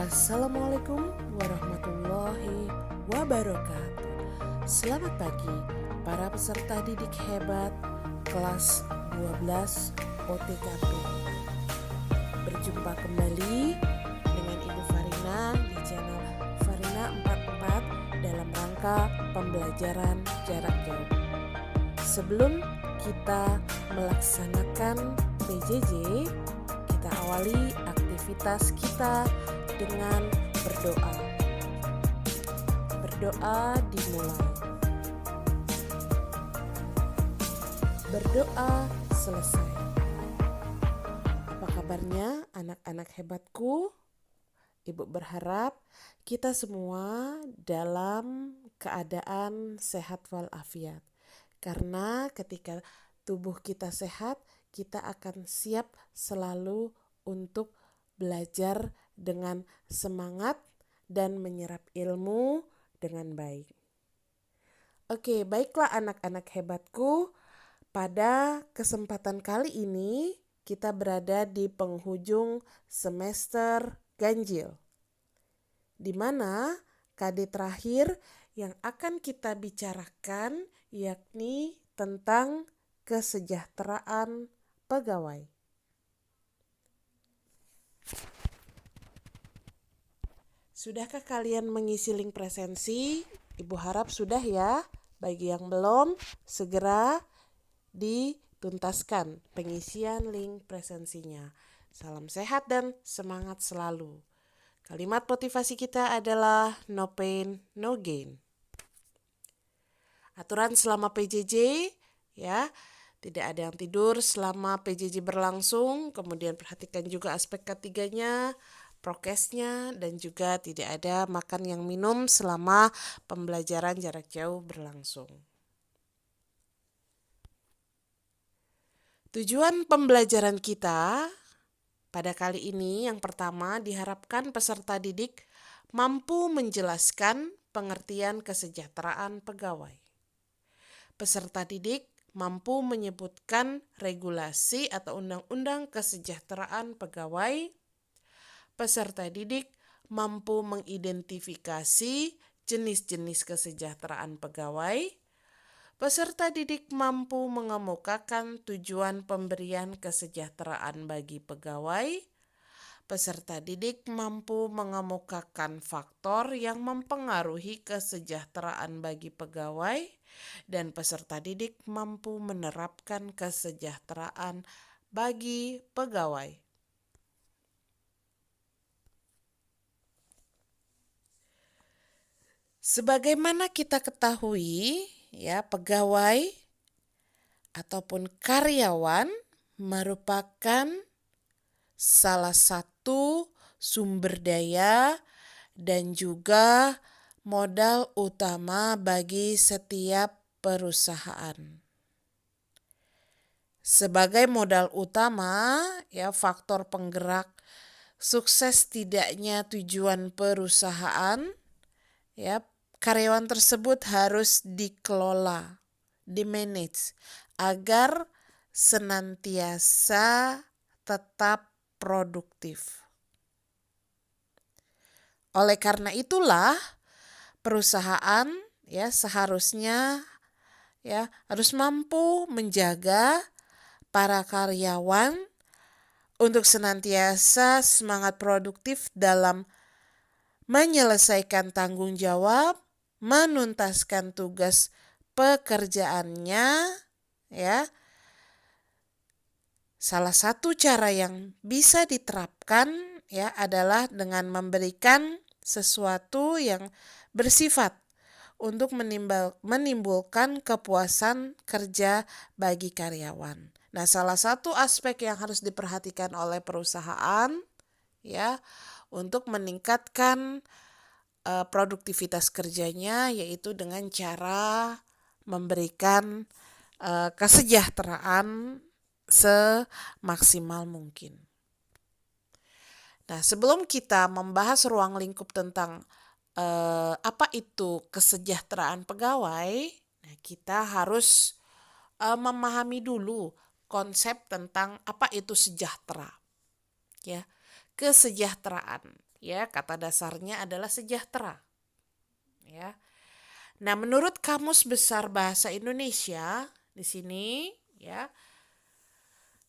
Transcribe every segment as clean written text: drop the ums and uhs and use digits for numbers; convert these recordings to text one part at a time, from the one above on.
Assalamualaikum warahmatullahi wabarakatuh. Selamat pagi para peserta didik hebat kelas 12 OTKP. Berjumpa kembali dengan Ibu Farina di channel Farina 44 dalam rangka pembelajaran jarak jauh. Sebelum kita melaksanakan PJJ, kita awali aktivitas kita dengan berdoa. Berdoa dimulai. Berdoa selesai. Apa kabarnya anak-anak hebatku? Ibu berharap kita semua dalam keadaan sehat walafiat. Karena ketika tubuh kita sehat, kita akan siap selalu untuk belajar dengan semangat dan menyerap ilmu dengan baik. Oke, baiklah anak-anak hebatku. Pada kesempatan kali ini kita berada di penghujung semester ganjil, di mana KD terakhir yang akan kita bicarakan yakni tentang kesejahteraan pegawai. Sudahkah kalian mengisi link presensi? Ibu harap sudah ya. Bagi yang belum, segera dituntaskan pengisian link presensinya. Salam sehat dan semangat selalu. Kalimat motivasi kita adalah no pain, no gain. Aturan selama PJJ, ya, tidak ada yang tidur selama PJJ berlangsung. Kemudian perhatikan juga aspek ketiganya, prokesnya, dan juga tidak ada makan yang minum selama pembelajaran jarak jauh berlangsung. Tujuan pembelajaran kita pada kali ini yang pertama diharapkan peserta didik mampu menjelaskan pengertian kesejahteraan pegawai. Peserta didik mampu menyebutkan regulasi atau undang-undang kesejahteraan pegawai. Peserta didik mampu mengidentifikasi jenis-jenis kesejahteraan pegawai. Peserta didik mampu mengemukakan tujuan pemberian kesejahteraan bagi pegawai. Peserta didik mampu mengemukakan faktor yang mempengaruhi kesejahteraan bagi pegawai. Dan peserta didik mampu menerapkan kesejahteraan bagi pegawai. Sebagaimana kita ketahui, ya, pegawai ataupun karyawan merupakan salah satu sumber daya dan juga modal utama bagi setiap perusahaan. Sebagai modal utama, ya, faktor penggerak sukses tidaknya tujuan perusahaan, ya, karyawan tersebut harus dikelola, dimanage agar senantiasa tetap produktif. Oleh karena itulah perusahaan, ya, seharusnya, ya, harus mampu menjaga para karyawan untuk senantiasa semangat produktif dalam menyelesaikan tanggung jawab, menuntaskan tugas pekerjaannya, ya. Salah satu cara yang bisa diterapkan, ya, adalah dengan memberikan sesuatu yang bersifat untuk menimbulkan kepuasan kerja bagi karyawan. Nah, salah satu aspek yang harus diperhatikan oleh perusahaan, ya, untuk meningkatkan produktivitas kerjanya yaitu dengan cara memberikan kesejahteraan semaksimal mungkin. Nah, sebelum kita membahas ruang lingkup tentang apa itu kesejahteraan pegawai, nah, kita harus memahami dulu konsep tentang apa itu sejahtera. Ya, kesejahteraan. Ya, kata dasarnya adalah sejahtera. Ya. Nah, menurut Kamus Besar Bahasa Indonesia di sini ya,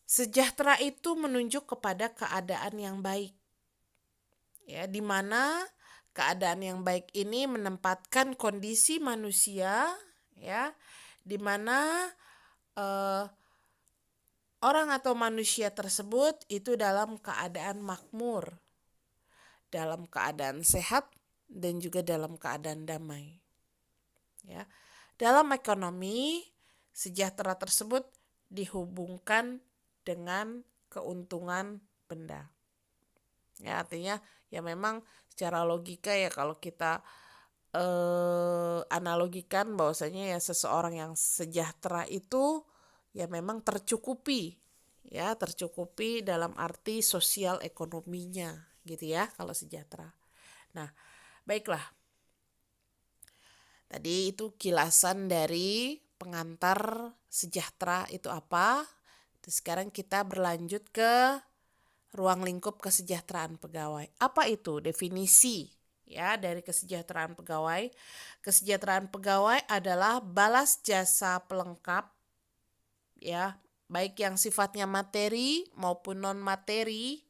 sejahtera itu menunjuk kepada keadaan yang baik. Ya, di mana keadaan yang baik ini menempatkan kondisi manusia ya, di mana eh, orang atau manusia tersebut itu dalam keadaan makmur, dalam keadaan sehat dan juga dalam keadaan damai. Ya. Dalam ekonomi, sejahtera tersebut dihubungkan dengan keuntungan benda. Ya, artinya ya memang secara logika ya kalau kita analogikan bahwasanya ya seseorang yang sejahtera itu ya memang tercukupi dalam arti sosial ekonominya gitu ya kalau sejahtera. Nah, baiklah. Tadi itu kilasan dari pengantar sejahtera itu apa. Terus sekarang kita berlanjut ke ruang lingkup kesejahteraan pegawai. Apa itu definisi ya dari kesejahteraan pegawai? Kesejahteraan pegawai adalah balas jasa pelengkap ya, baik yang sifatnya materi maupun non materi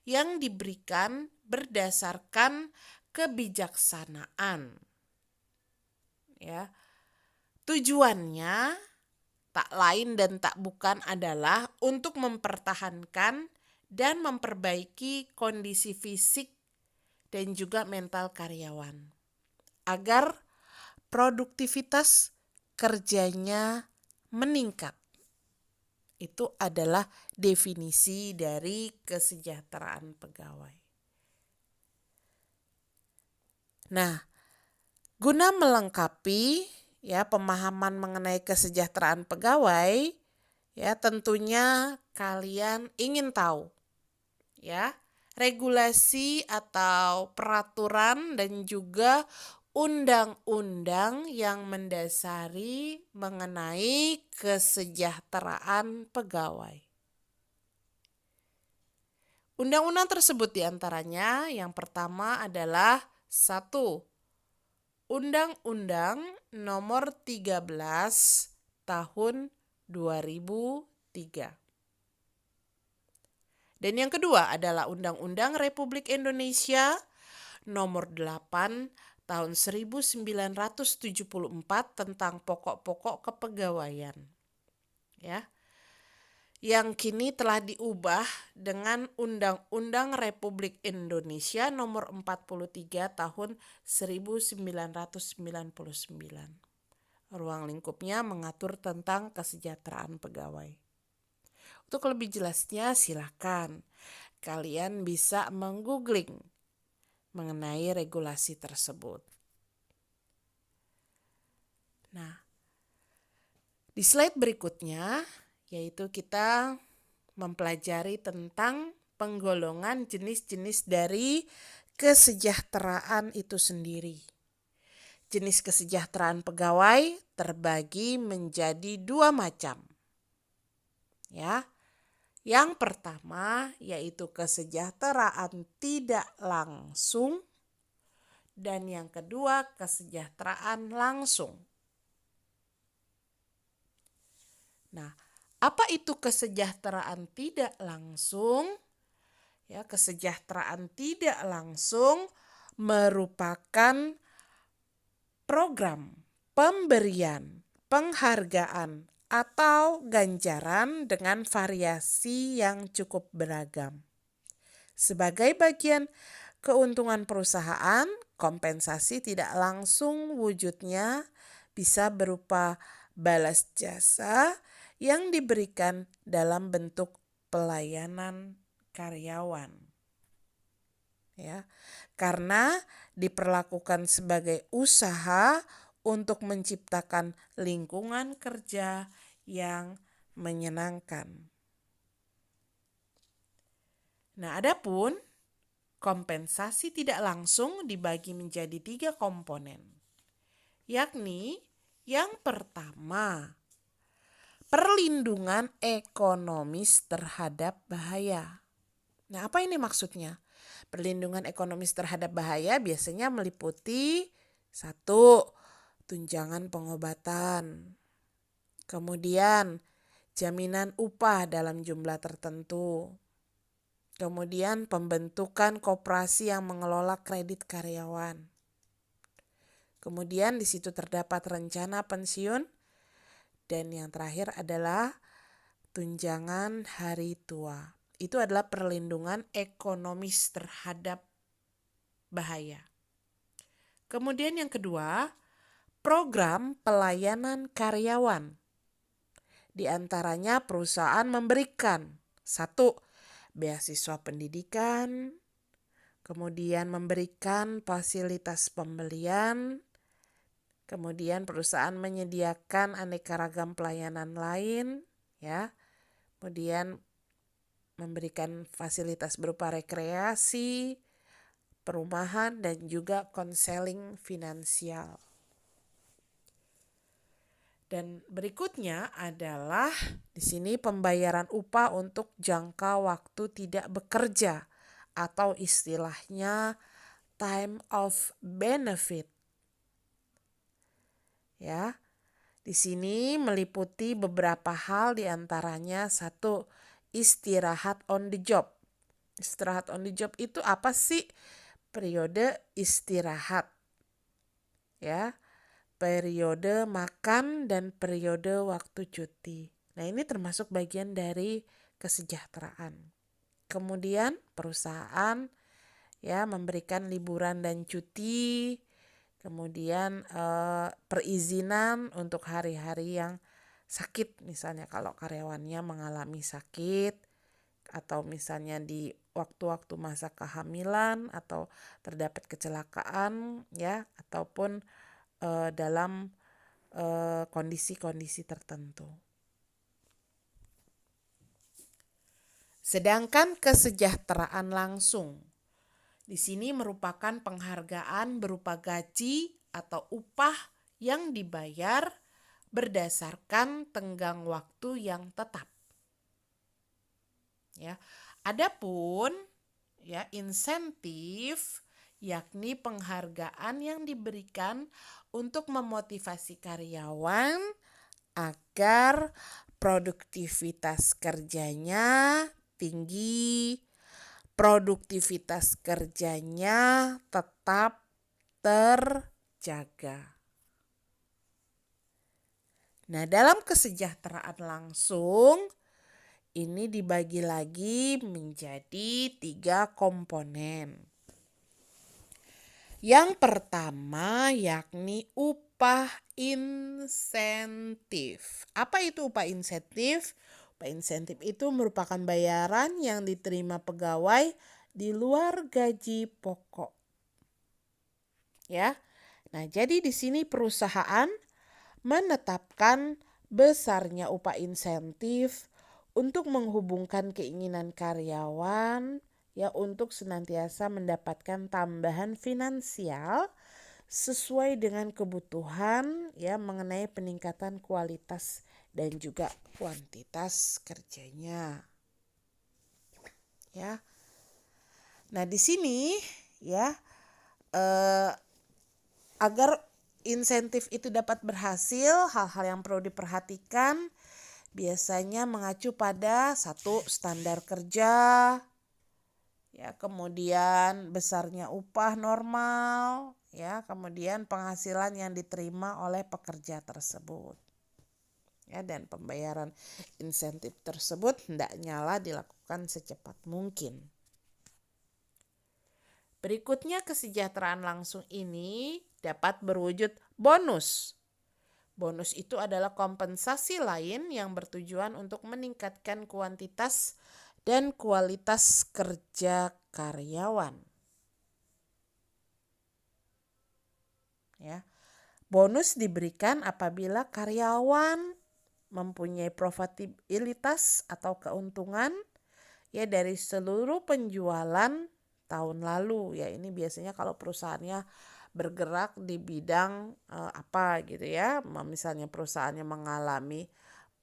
yang diberikan berdasarkan kebijaksanaan. Ya. Tujuannya tak lain dan tak bukan adalah untuk mempertahankan dan memperbaiki kondisi fisik dan juga mental karyawan agar produktivitas kerjanya meningkat. Itu adalah definisi dari kesejahteraan pegawai. Nah, guna melengkapi ya pemahaman mengenai kesejahteraan pegawai, ya tentunya kalian ingin tahu ya regulasi atau peraturan dan juga undang-undang yang mendasari mengenai kesejahteraan pegawai. Undang-undang tersebut diantaranya yang pertama adalah 1. Undang-Undang Nomor 13 Tahun 2003. Dan yang kedua adalah Undang-Undang Republik Indonesia Nomor 8 Tahun 1974 tentang pokok-pokok kepegawaian. Ya. Yang kini telah diubah dengan Undang-Undang Republik Indonesia Nomor 43 Tahun 1999. Ruang lingkupnya mengatur tentang kesejahteraan pegawai. Untuk lebih jelasnya silakan kalian bisa menggoogling mengenai regulasi tersebut. Nah, di slide berikutnya yaitu kita mempelajari tentang penggolongan jenis-jenis dari kesejahteraan itu sendiri. Jenis kesejahteraan pegawai terbagi menjadi 2 macam. Ya. Yang pertama yaitu kesejahteraan tidak langsung dan yang kedua kesejahteraan langsung. Nah, apa itu kesejahteraan tidak langsung? Ya, kesejahteraan tidak langsung merupakan program pemberian penghargaan atau ganjaran dengan variasi yang cukup beragam. Sebagai bagian keuntungan perusahaan, kompensasi tidak langsung wujudnya bisa berupa balas jasa yang diberikan dalam bentuk pelayanan karyawan. Ya, karena diperlakukan sebagai usaha untuk menciptakan lingkungan kerja yang menyenangkan. Nah, adapun kompensasi tidak langsung dibagi menjadi 3 komponen, yakni yang pertama, perlindungan ekonomis terhadap bahaya. Nah, apa ini maksudnya? Perlindungan ekonomis terhadap bahaya biasanya meliputi satu, tunjangan pengobatan. Kemudian, jaminan upah dalam jumlah tertentu. Kemudian, pembentukan koperasi yang mengelola kredit karyawan. Kemudian, di situ terdapat rencana pensiun. Dan yang terakhir adalah tunjangan hari tua. Itu adalah perlindungan ekonomis terhadap bahaya. Kemudian yang kedua, program pelayanan karyawan. Di antaranya perusahaan memberikan satu, beasiswa pendidikan, kemudian memberikan fasilitas pembelian, kemudian perusahaan menyediakan aneka ragam pelayanan lain, ya. Kemudian memberikan fasilitas berupa rekreasi, perumahan, dan juga konseling finansial. Dan berikutnya adalah di sini pembayaran upah untuk jangka waktu tidak bekerja atau istilahnya time of benefit. Ya. Di sini meliputi beberapa hal, di antaranya satu, istirahat on the job. Istirahat on the job itu apa sih? Periode istirahat. Ya. Periode makan dan periode waktu cuti. Nah, ini termasuk bagian dari kesejahteraan. Kemudian perusahaan ya memberikan liburan dan cuti. Kemudian perizinan untuk hari-hari yang sakit, misalnya kalau karyawannya mengalami sakit atau misalnya di waktu-waktu masa kehamilan atau terdapat kecelakaan ya, ataupun dalam kondisi-kondisi tertentu. Sedangkan kesejahteraan langsung di sini merupakan penghargaan berupa gaji atau upah yang dibayar berdasarkan tenggang waktu yang tetap. Ya, adapun ya insentif yakni penghargaan yang diberikan untuk memotivasi karyawan agar produktivitas kerjanya tinggi, produktivitas kerjanya tetap terjaga. Nah, dalam kesejahteraan langsung ini dibagi lagi menjadi 3 komponen. Yang pertama yakni upah insentif. Apa itu upah insentif? Upah insentif itu merupakan bayaran yang diterima pegawai di luar gaji pokok. Ya. Nah, jadi di sini perusahaan menetapkan besarnya upah insentif untuk menghubungkan keinginan karyawan ya untuk senantiasa mendapatkan tambahan finansial sesuai dengan kebutuhan ya mengenai peningkatan kualitas dan juga kuantitas kerjanya. Ya. Nah, di sini ya agar insentif itu dapat berhasil, hal-hal yang perlu diperhatikan biasanya mengacu pada satu, standar kerja, ya, kemudian besarnya upah normal, ya, kemudian penghasilan yang diterima oleh pekerja tersebut. Ya, dan pembayaran insentif tersebut hendaknya dilakukan secepat mungkin. Berikutnya kesejahteraan langsung ini dapat berwujud bonus. Bonus itu adalah kompensasi lain yang bertujuan untuk meningkatkan kuantitas dan kualitas kerja karyawan. Ya. Bonus diberikan apabila karyawan mempunyai profitabilitas atau keuntungan ya dari seluruh penjualan tahun lalu. Ya, ini biasanya kalau perusahaannya bergerak di bidang apa gitu ya. Misalnya perusahaannya mengalami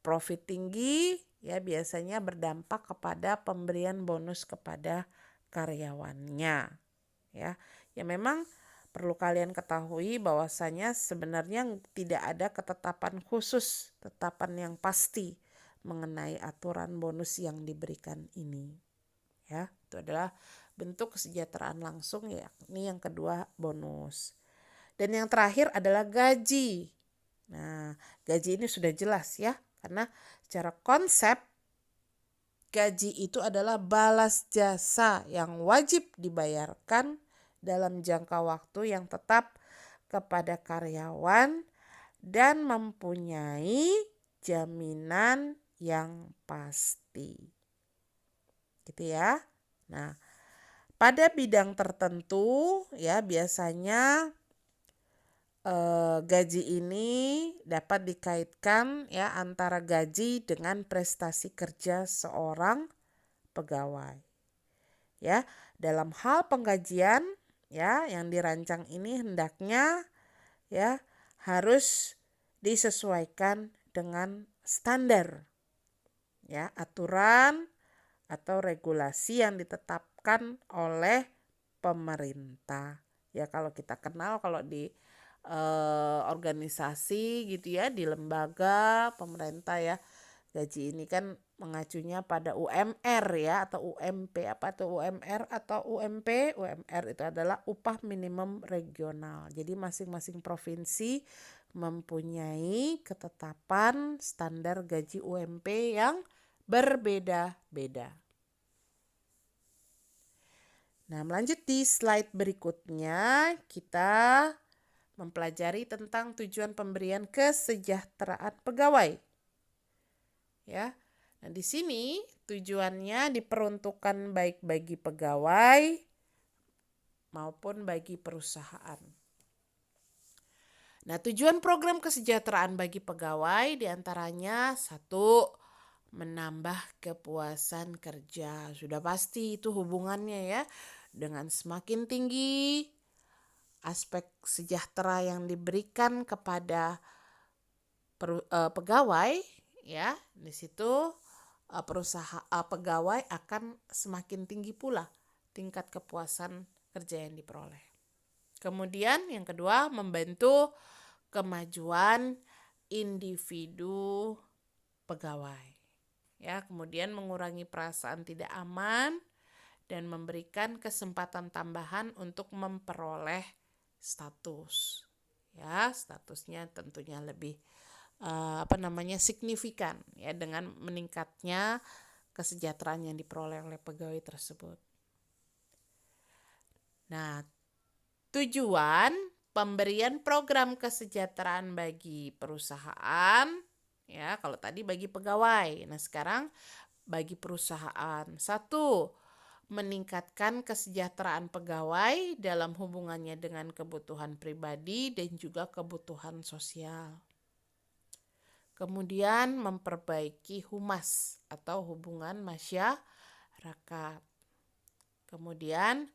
profit tinggi ya biasanya berdampak kepada pemberian bonus kepada karyawannya ya. Ya memang perlu kalian ketahui bahwasanya sebenarnya tidak ada ketetapan khusus, tetapan yang pasti mengenai aturan bonus yang diberikan ini. Ya, itu adalah bentuk kesejahteraan langsung ya. Ini yang kedua bonus. Dan yang terakhir adalah gaji. Nah, gaji ini sudah jelas ya, karena secara konsep gaji itu adalah balas jasa yang wajib dibayarkan dalam jangka waktu yang tetap kepada karyawan dan mempunyai jaminan yang pasti. Gitu ya. Nah, pada bidang tertentu ya biasanya gaji ini dapat dikaitkan ya antara gaji dengan prestasi kerja seorang pegawai. Ya, dalam hal penggajian ya yang dirancang ini hendaknya ya harus disesuaikan dengan standar ya aturan atau regulasi yang ditetapkan oleh pemerintah. Ya kalau kita kenal kalau di organisasi gitu ya, di lembaga pemerintah ya, gaji ini kan mengacunya pada UMR ya atau UMP. Apa itu UMR atau UMP? UMR itu adalah upah minimum regional. Jadi masing-masing provinsi mempunyai ketetapan standar gaji UMP yang berbeda-beda. Nah, melanjut di slide berikutnya kita mempelajari tentang tujuan pemberian kesejahteraan pegawai. Ya. Nah, di sini tujuannya diperuntukkan baik bagi pegawai maupun bagi perusahaan. Nah, tujuan program kesejahteraan bagi pegawai diantaranya 1, menambah kepuasan kerja. Sudah pasti itu hubungannya ya. Dengan semakin tinggi aspek sejahtera yang diberikan kepada pegawai ya, di situ pegawai akan semakin tinggi pula tingkat kepuasan kerja yang diperoleh. Kemudian yang kedua, membantu kemajuan individu pegawai. Ya, kemudian mengurangi perasaan tidak aman dan memberikan kesempatan tambahan untuk memperoleh status. Ya, statusnya tentunya lebih signifikan ya dengan meningkatnya kesejahteraan yang diperoleh oleh pegawai tersebut. Nah, tujuan pemberian program kesejahteraan bagi perusahaan ya, kalau tadi bagi pegawai. Nah, sekarang bagi perusahaan. 1, meningkatkan kesejahteraan pegawai dalam hubungannya dengan kebutuhan pribadi dan juga kebutuhan sosial. Kemudian memperbaiki humas atau hubungan masyarakat. Kemudian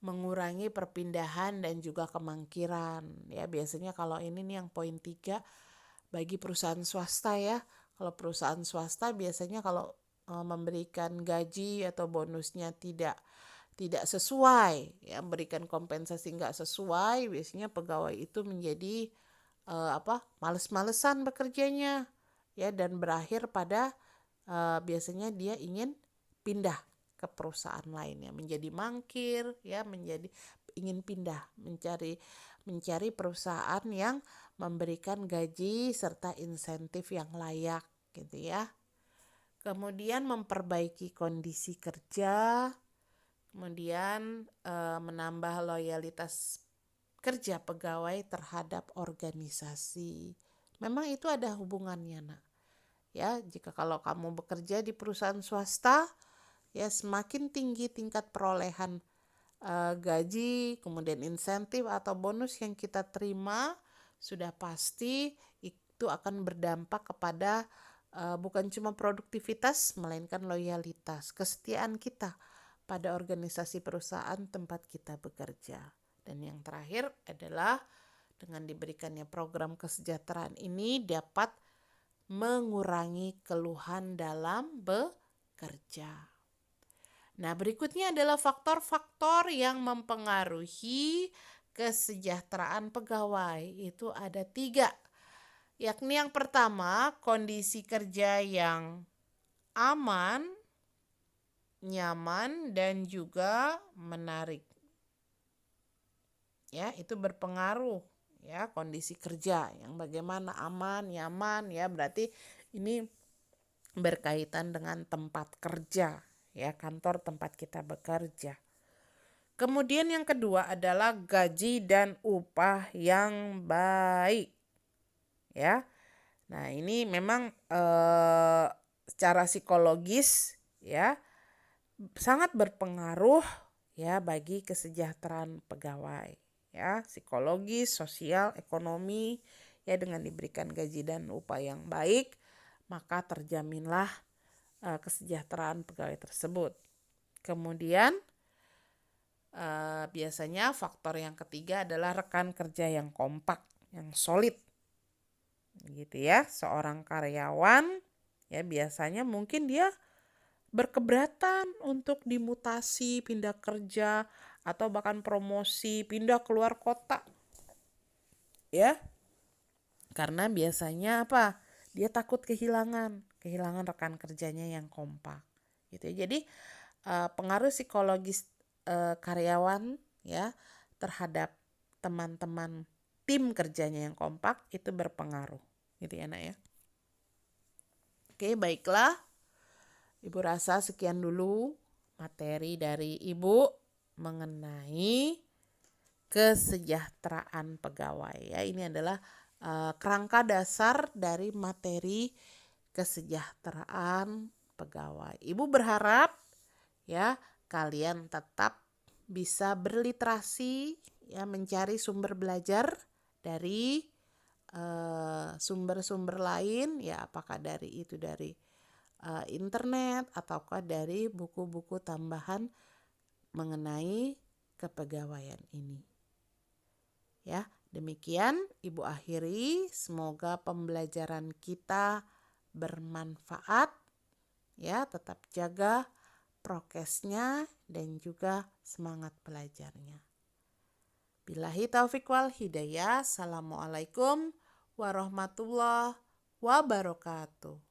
mengurangi perpindahan dan juga kemangkiran. Ya, biasanya kalau ini nih yang poin 3 bagi perusahaan swasta ya. Kalau perusahaan swasta biasanya kalau memberikan gaji atau bonusnya tidak sesuai ya, memberikan kompensasi nggak sesuai, biasanya pegawai itu menjadi males-malesan bekerjanya ya, dan berakhir pada biasanya dia ingin pindah ke perusahaan lainnya, menjadi mangkir ya, ingin pindah mencari perusahaan yang memberikan gaji serta insentif yang layak gitu ya. Kemudian memperbaiki kondisi kerja, kemudian menambah loyalitas kerja pegawai terhadap organisasi. Memang itu ada hubungannya, Nak. Ya, jika kalau kamu bekerja di perusahaan swasta, ya semakin tinggi tingkat perolehan gaji, kemudian insentif atau bonus yang kita terima, sudah pasti itu akan berdampak kepada bukan cuma produktivitas, melainkan loyalitas, kesetiaan kita pada organisasi perusahaan tempat kita bekerja. Dan yang terakhir adalah dengan diberikannya program kesejahteraan ini dapat mengurangi keluhan dalam bekerja. Nah, berikutnya adalah faktor-faktor yang mempengaruhi kesejahteraan pegawai. Itu ada 3, yakni yang pertama, kondisi kerja yang aman, nyaman, dan juga menarik. Ya, itu berpengaruh ya, kondisi kerja yang bagaimana, aman, nyaman ya, berarti ini berkaitan dengan tempat kerja ya, kantor tempat kita bekerja. Kemudian yang kedua adalah gaji dan upah yang baik ya. Nah, ini memang secara psikologis ya sangat berpengaruh ya bagi kesejahteraan pegawai ya, psikologis, sosial, ekonomi ya. Dengan diberikan gaji dan upah yang baik, maka terjaminlah kesejahteraan pegawai tersebut. Kemudian biasanya faktor yang ketiga adalah rekan kerja yang kompak, yang solid gitu ya. Seorang karyawan ya biasanya mungkin dia berkeberatan untuk dimutasi, pindah kerja, atau bahkan promosi, pindah keluar kota ya, karena biasanya apa, dia takut kehilangan rekan kerjanya yang kompak gitu ya. Jadi pengaruh psikologis karyawan ya terhadap teman-teman tim kerjanya yang kompak itu berpengaruh gitu ya nak ya. Oke, baiklah, Ibu rasa sekian dulu materi dari Ibu mengenai kesejahteraan pegawai ya. Ini adalah kerangka dasar dari materi kesejahteraan pegawai. Ibu berharap ya kalian tetap bisa berliterasi ya, mencari sumber belajar dari sumber-sumber lain ya, apakah dari internet ataukah dari buku-buku tambahan mengenai kepegawaian ini. Ya, demikian Ibu akhiri, semoga pembelajaran kita bermanfaat ya, tetap jaga prokesnya dan juga semangat belajarnya. Billahi taufiq wal hidayah. Assalamualaikum warahmatullahi wabarakatuh.